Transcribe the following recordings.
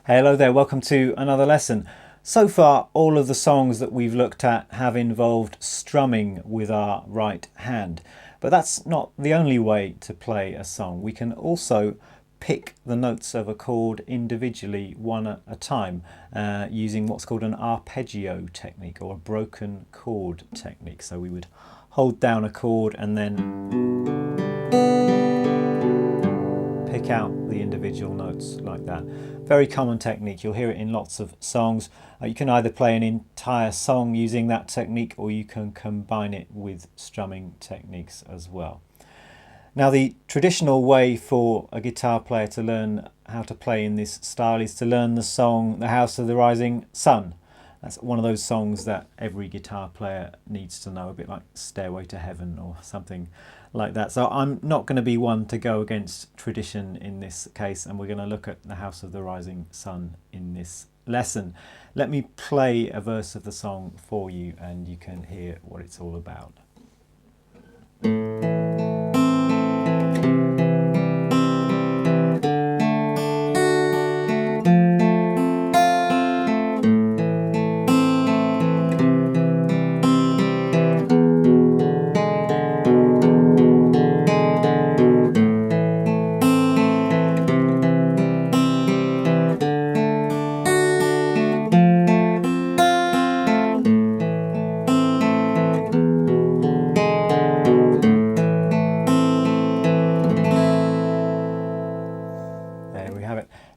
Hello there, welcome to another lesson. So far, all of the songs that we've looked at have involved strumming with our right hand. But that's not the only way to play a song. We can also pick the notes of a chord individually, one at a time, using what's called an arpeggio technique or a broken chord technique. So we would hold down a chord and then pick out the individual notes like that. Very common technique, you'll hear it in lots of songs. You can either play an entire song using that technique or you can combine it with strumming techniques as well. Now, the traditional way for a guitar player to learn how to play in this style is to learn the song The House of the Rising Sun. That's one of those songs that every guitar player needs to know, a bit like Stairway to Heaven or something like that. So I'm not going to be one to go against tradition in this case, and we're going to look at The House of the Rising Sun in this lesson. Let me play a verse of the song for you and you can hear what it's all about.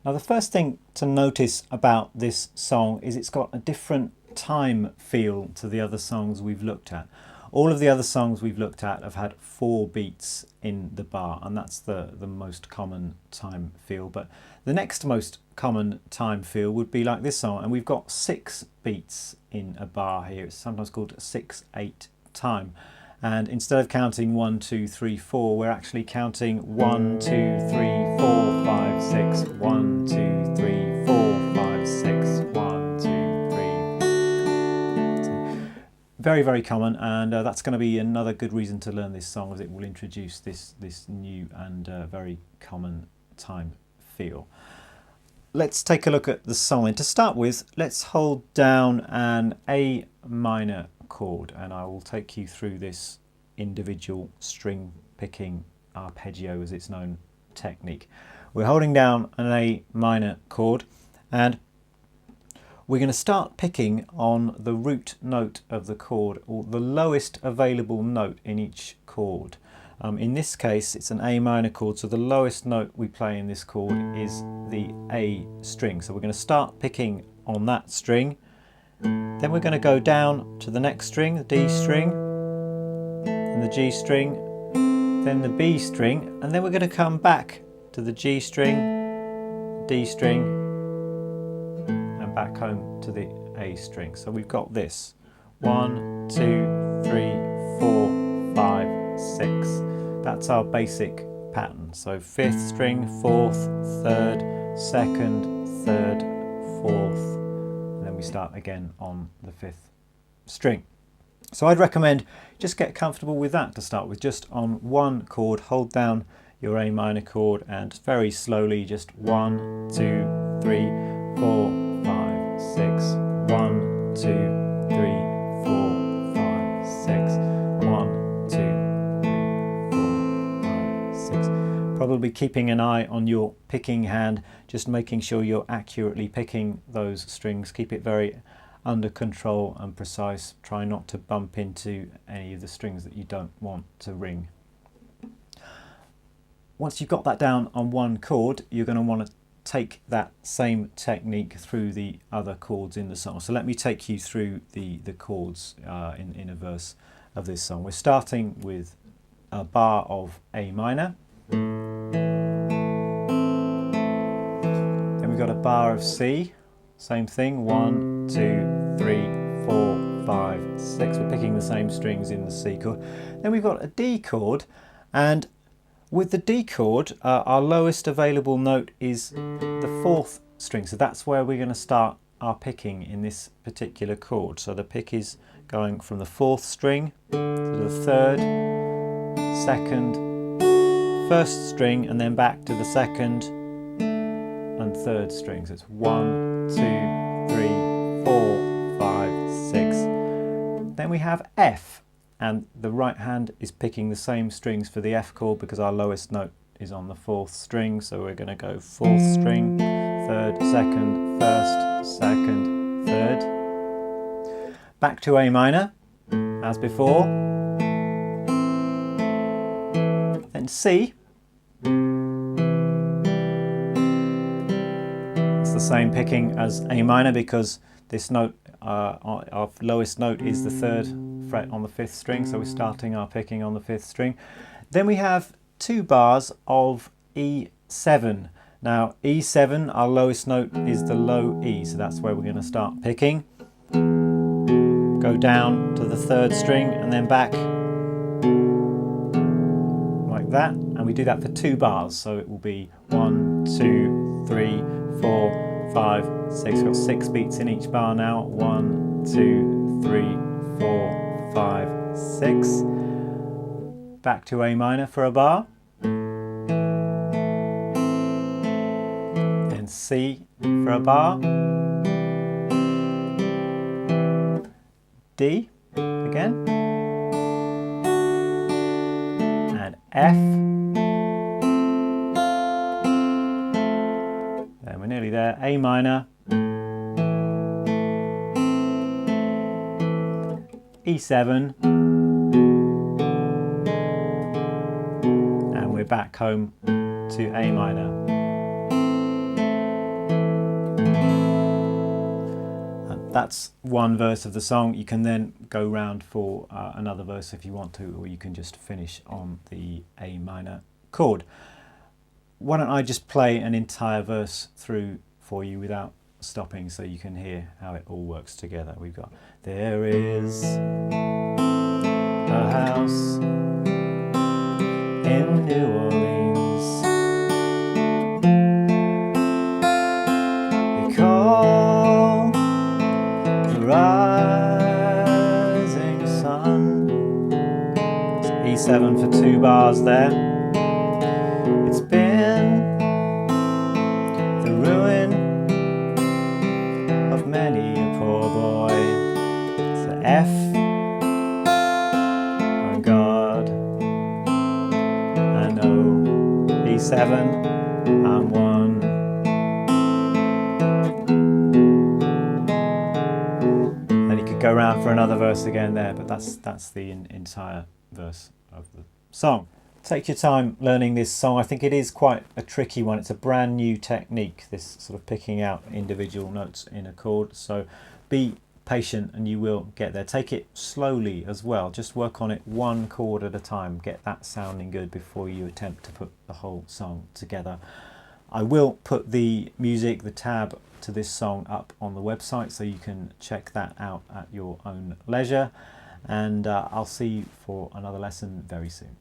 Now, the first thing to notice about this song is it's got a different time feel to the other songs we've looked at. All of the other songs we've looked at have had 4 beats in the bar, and that's the most common time feel. But the next most common time feel would be like this song, and we've got 6 beats in a bar here. It's sometimes called 6/8 time. And instead of counting 1, 2, 3, 4, we're actually counting 1, 2, 3, 4, 5, 6, 1, 2, 3, 4, 5, 6, 1, 2, 3. Very, very common, and that's going to be another good reason to learn this song, as it will introduce this new and very common time feel. Let's take a look at the song. And to start with, let's hold down an A minor chord, and I will take you through this individual string picking arpeggio, as it's known, technique. We're holding down an A minor chord and we're going to start picking on the root note of the chord, or the lowest available note in each chord. In this case it's an A minor chord, so the lowest note we play in this chord is the A string. So we're going to start picking on that string. Then we're going to go down to the next string, the D string, and the G string, then the B string, and then we're going to come back to the G string, D string, and back home to the A string. So we've got this 1, 2, 3, 4, 5, 6. That's our basic pattern. So 5th string, 4th, 3rd, 2nd, 3rd, 4th. We start again on the 5th string. So I'd recommend just get comfortable with that to start with, just on one chord. Hold down your A minor chord and very slowly, just 1, 2, 3, 4, 5, 6, 1, 2, 3, 4, 5, 6, 1, 2, 3, 4, 5, 6. Probably keeping an eye on your picking hand, just making sure you're accurately picking those strings. Keep it very under control and precise. Try not to bump into any of the strings that you don't want to ring. Once you've got that down on one chord, you're going to want to take that same technique through the other chords in the song. So let me take you through the chords in a verse of this song. We're starting with a bar of A minor. Then we've got a bar of C, same thing, 1, 2, 3, 4, 5, 6. We're picking the same strings in the C chord. Then we've got a D chord, and with the D chord, our lowest available note is the 4th string. So that's where we're going to start our picking in this particular chord. So the pick is going from the 4th string to the 3rd, 2nd, 1st string, and then back to the 2nd, and third strings. It's 1, 2, 3, 4, 5, 6. Then we have F, and the right hand is picking the same strings for the F chord because our lowest note is on the 4th string, so we're going to go 4th string, 3rd, 2nd, 1st, 2nd, 3rd. Back to A minor, as before. Then C. It's the same picking as A minor because this note, our lowest note is the 3rd fret on the 5th string, so we're starting our picking on the 5th string. Then we have 2 bars of E7. Now E7, our lowest note is the low E, so that's where we're going to start picking. Go down to the 3rd string and then back like that, and we do that for 2 bars, so it will be 1, 2, 3, 4, 5, 6. We've got 6 beats in each bar now. 1, 2, 3, 4, 5, 6. Back to A minor for a bar. Then C for a bar. D again. And F. Then we're nearly there. A minor. E7. And we're back home to A minor. And that's one verse of the song. You can then go round for another verse if you want to, or you can just finish on the A minor chord. Why don't I just play an entire verse through for you without stopping so you can hear how it all works together. We've got, there is a house in New Orleans, they call the rising sun. It's E7 for 2 bars there. It's been the ruin of many a poor boy. It's the F, oh God, and O, E7 and 1. Then you could go around for another verse again there, but that's the entire verse of the song. Take your time learning this song. I think it is quite a tricky one. It's a brand new technique, this sort of picking out individual notes in a chord. So be patient and you will get there. Take it slowly as well. Just work on it 1 chord at a time. Get that sounding good before you attempt to put the whole song together. I will put the music, the tab to this song up on the website so you can check that out at your own leisure. And I'll see you for another lesson very soon.